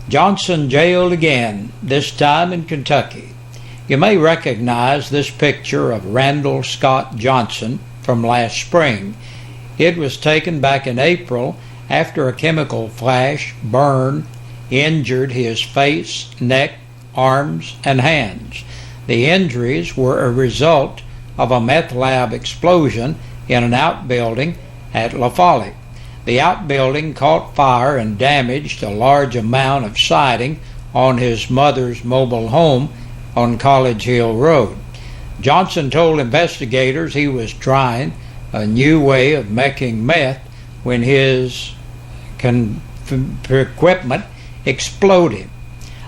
Johnson jailed again, this time in Kentucky. You may recognize this picture of Randall Scott Johnson from last spring. It was taken back in April after a chemical flash burn injured his face, neck, arms, and hands. The injuries were a result of a meth lab explosion in an outbuilding at La Follette. The outbuilding caught fire and damaged a large amount of siding on his mother's mobile home on College Hill Road. Johnson told investigators he was trying a new way of making meth when his equipment exploded.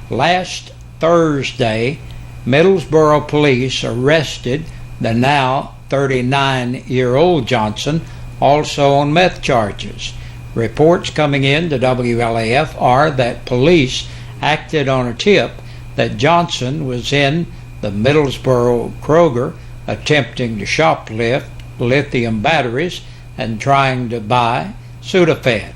Last Thursday, Middlesboro police arrested the now 39-year-old Johnson, also on meth charges. Reports coming in to WLAF are that police acted on a tip that Johnson was in the Middlesboro Kroger attempting to shoplift lithium batteries and trying to buy Sudafed.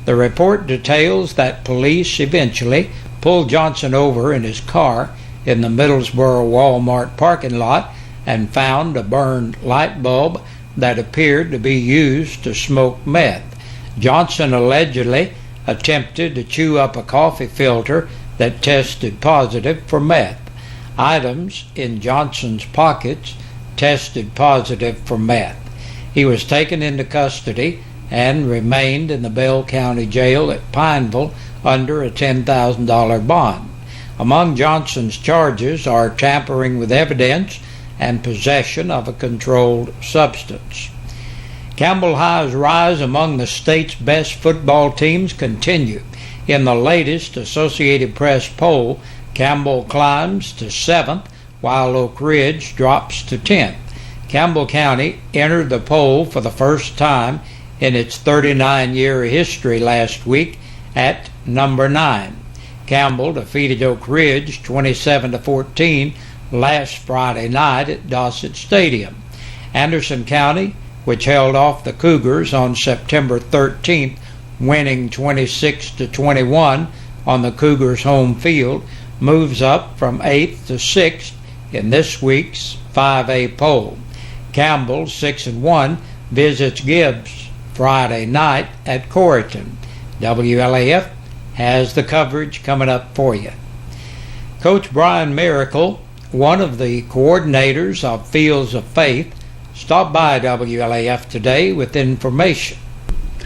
The report details that police eventually pulled Johnson over in his car in the Middlesboro Walmart parking lot and found a burned light bulb that appeared to be used to smoke meth. Johnson allegedly attempted to chew up a coffee filter that tested positive for meth. Items in Johnson's pockets tested positive for meth. He was taken into custody and remained in the Bell County Jail at Pineville under a $10,000 bond. Among Johnson's charges are tampering with evidence and possession of a controlled substance. Campbell High's rise among the state's best football teams continue. In the latest Associated Press poll, Campbell climbs to 7th, while Oak Ridge drops to 10th. Campbell County entered the poll for the first time in its 39-year history last week at number 9. Campbell defeated Oak Ridge 27-14 last Friday night at Dossett Stadium. Anderson County, which held off the Cougars on September 13th, winning 26-21 on the Cougars' home field, moves up from 8th to 6th in this week's 5A poll. Campbell, 6-1, visits Gibbs Friday night at Corrigan. WLAF has the coverage coming up for you. Coach Brian Miracle, one of the coordinators of Fields of Faith, stopped by WLAF today with information.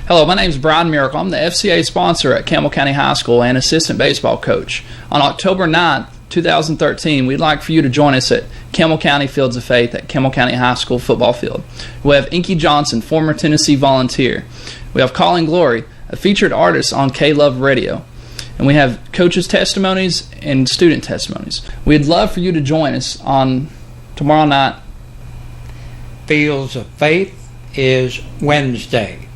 Hello, my name is Brian Miracle. I'm the FCA sponsor at Campbell County High School and assistant baseball coach. On October 9th, 2013, we'd like for you to join us at Campbell County Fields of Faith at Campbell County High School football field. We have Inky Johnson, former Tennessee Volunteer. We have Colin Glory, a featured artist on K-Love Radio. And we have coaches' testimonies and student testimonies. We'd love for you to join us on tomorrow night. Fields of Faith is Wednesday.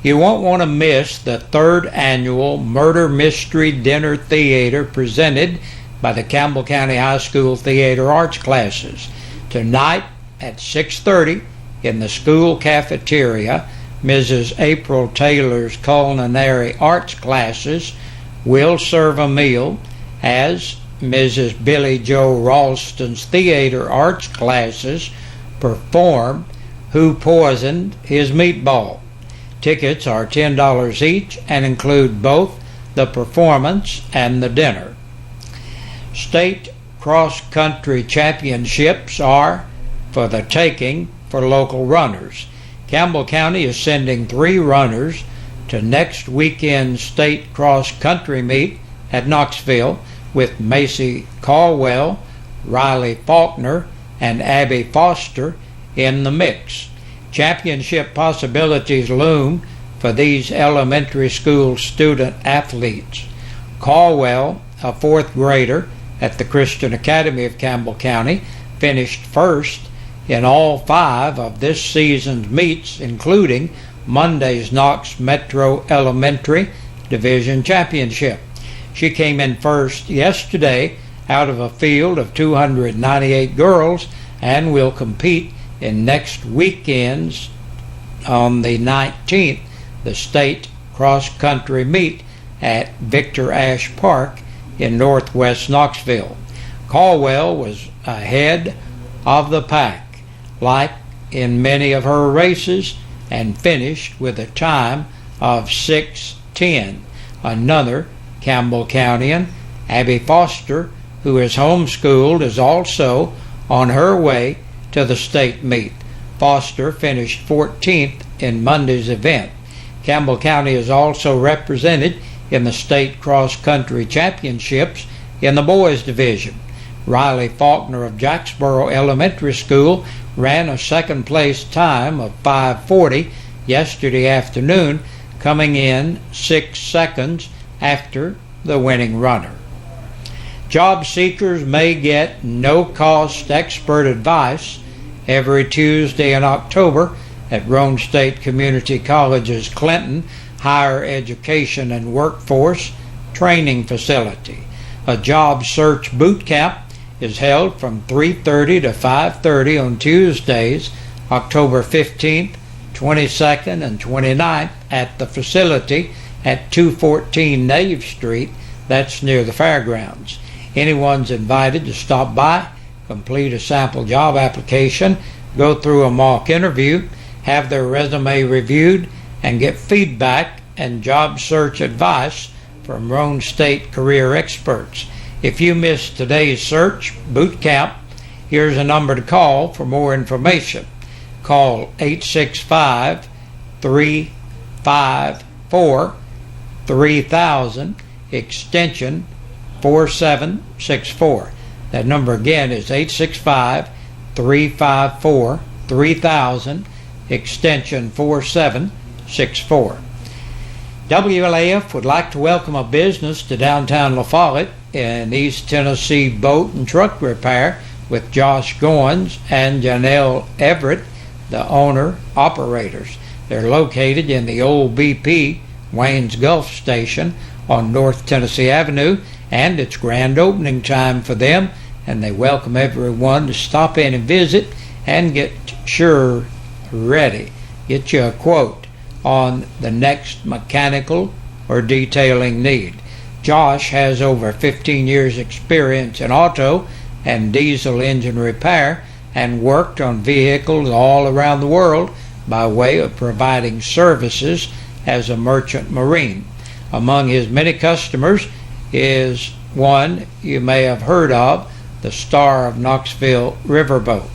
You won't want to miss the 3rd annual Murder Mystery Dinner Theater presented by the Campbell County High School Theater Arts classes. Tonight at 6:30 in the school cafeteria, Mrs. April Taylor's culinary arts classes will serve a meal as Mrs. Billy Joe Ralston's theater arts classes perform Who Poisoned His Meatball. Tickets are $10 each and include both the performance and the dinner. State cross-country championships are for the taking for local runners. Campbell County is sending 3 runners to next weekend's state cross-country meet at Knoxville with Macy Caldwell, Riley Faulkner, and Abby Foster in the mix. Championship possibilities loom for these elementary school student athletes. Caldwell, a 4th grader at the Christian Academy of Campbell County, finished first in all 5 of this season's meets, including Monday's Knox Metro Elementary Division Championship. She came in first yesterday out of a field of 298 girls and will compete in next weekend's on the 19th, the state cross-country meet at Victor Ash Park in northwest Knoxville. Caldwell was ahead of the pack, like in many of her races, and finished with a time of 6:10. Another Campbell Countyan, Abby Foster, who is homeschooled, is also on her way to the state meet. Foster finished 14th in Monday's event. Campbell County is also represented in the state cross-country championships in the boys division. Riley Faulkner of Jacksboro Elementary School ran a second-place time of 5:40 yesterday afternoon, coming in 6 seconds after the winning runner. Job seekers may get no-cost expert advice every Tuesday in October at Roane State Community College's Clinton Higher Education and Workforce Training Facility. A job search boot camp is held from 3:30 to 5:30 on Tuesdays, October 15th, 22nd, and 29th at the facility at 214 Nave Street. That's near the fairgrounds. Anyone's invited to stop by, complete a sample job application, go through a mock interview, have their resume reviewed, and get feedback and job search advice from Roane State career experts. If you missed today's search boot camp, here's a number to call for more information. Call 865-354-3000, extension 4764. That number again is 865-354-3000, extension 4764. WLAF would like to welcome a business to downtown La Follette in East Tennessee boat and truck repair with Josh Goins and Janelle Everett, the owner-operators. They're located in the old BP Wayne's Gulf Station on North Tennessee Avenue, and it's grand opening time for them, and they welcome everyone to stop in and visit and get ready. Get you a quote on the next mechanical or detailing need. Josh has over 15 years experience in auto and diesel engine repair and worked on vehicles all around the world by way of providing services as a merchant marine. Among his many customers is one you may have heard of, the Star of Knoxville Riverboat.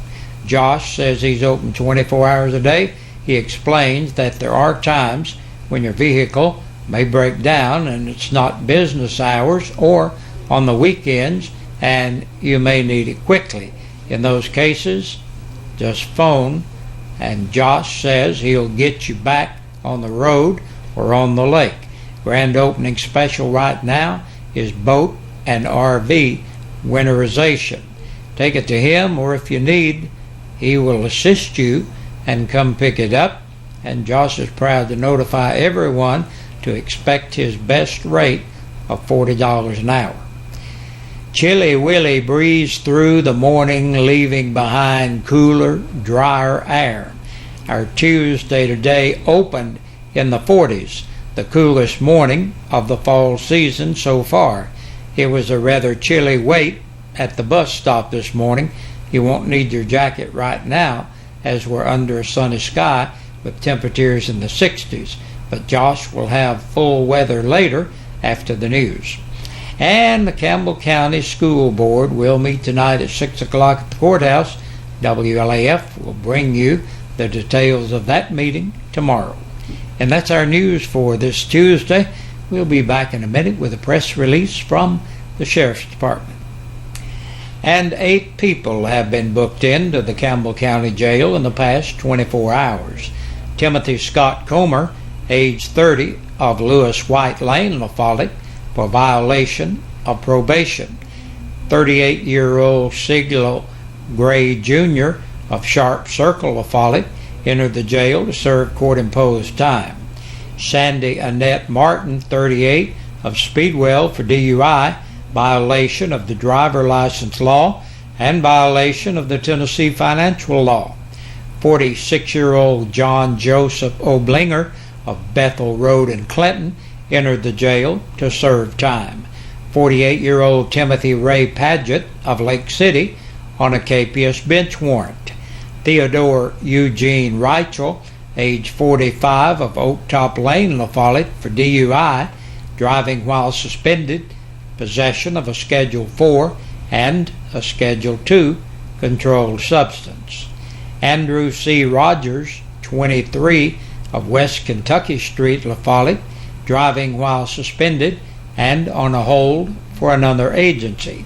Josh says he's open 24 hours a day. He explains that there are times when your vehicle may break down and it's not business hours or on the weekends and you may need it quickly. In those cases, just phone and Josh says he'll get you back on the road or on the lake. Grand opening special right now is boat and RV winterization. Take it to him, or if you need, he will assist you and come pick it up. And Josh is proud to notify everyone to expect his best rate of $40 an hour. Chilly Willy breezed through the morning, leaving behind cooler, drier air. Our Tuesday today opened in the 40s, the coolest morning of the fall season so far. It was a rather chilly wait at the bus stop this morning. You won't need your jacket right now, as we're under a sunny sky with temperatures in the 60s. But Josh will have full weather later after the news. And the Campbell County School Board will meet tonight at 6 o'clock at the courthouse. WLAF will bring you the details of that meeting tomorrow. And that's our news for this Tuesday. We'll be back in a minute with a press release from the Sheriff's Department. And 8 people have been booked into the Campbell County Jail in the past 24 hours. Timothy Scott Comer, age 30, of Lewis White Lane, La Follette, for violation of probation. 38-year-old Siglo Gray Jr. of Sharp Circle, La Follette, entered the jail to serve court-imposed time. Sandy Annette Martin, 38, of Speedwell, for DUI, violation of the driver license law and violation of the Tennessee financial law. 46-year-old John Joseph Oblinger of Bethel Road in Clinton entered the jail to serve time. 48-year-old Timothy Ray Paget of Lake City on a KPS bench warrant. Theodore Eugene Reichel, age 45, of Oak Top Lane, La Follette, for DUI, driving while suspended, possession of a Schedule 4 and a Schedule 2 controlled substance. Andrew C. Rogers, 23, of West Kentucky Street, La Follette, driving while suspended and on a hold for another agency.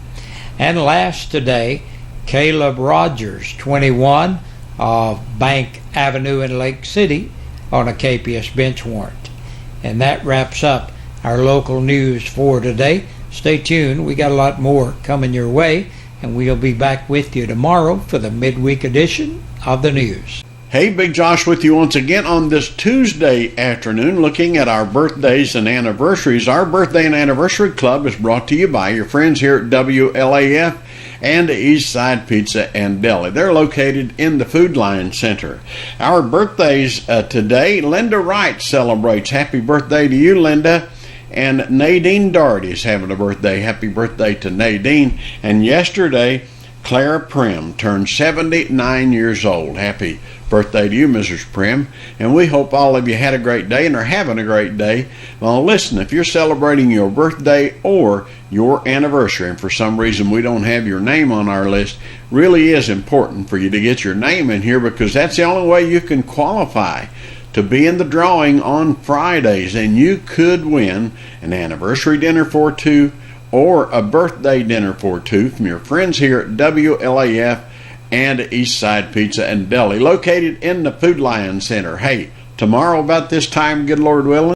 And last today, Caleb Rogers, 21, of Bank Avenue in Lake City, on a KPS bench warrant. And that wraps up our local news for today. Stay tuned. We got a lot more coming your way, and we'll be back with you tomorrow for the midweek edition of the news. Hey, Big Josh with you once again on this Tuesday afternoon, looking at our birthdays and anniversaries. Our Birthday and Anniversary Club is brought to you by your friends here at WLAF and Eastside Pizza and Deli. They're located in the Food Line Center. Our birthdays today, Linda Wright celebrates. Happy birthday to you, Linda. And Nadine Doherty is having a birthday. Happy birthday to Nadine. And yesterday, Clara Prim turned 79 years old. Happy birthday to you, Mrs. Prim. And we hope all of you had a great day and are having a great day. Well, listen, if you're celebrating your birthday or your anniversary, and for some reason we don't have your name on our list, really is important for you to get your name in here, because that's the only way you can qualify to be in the drawing on Fridays, and you could win an anniversary dinner for two or a birthday dinner for two from your friends here at WLAF and Eastside Pizza and Deli, located in the Food Lion Center. Hey, tomorrow about this time, good Lord willing,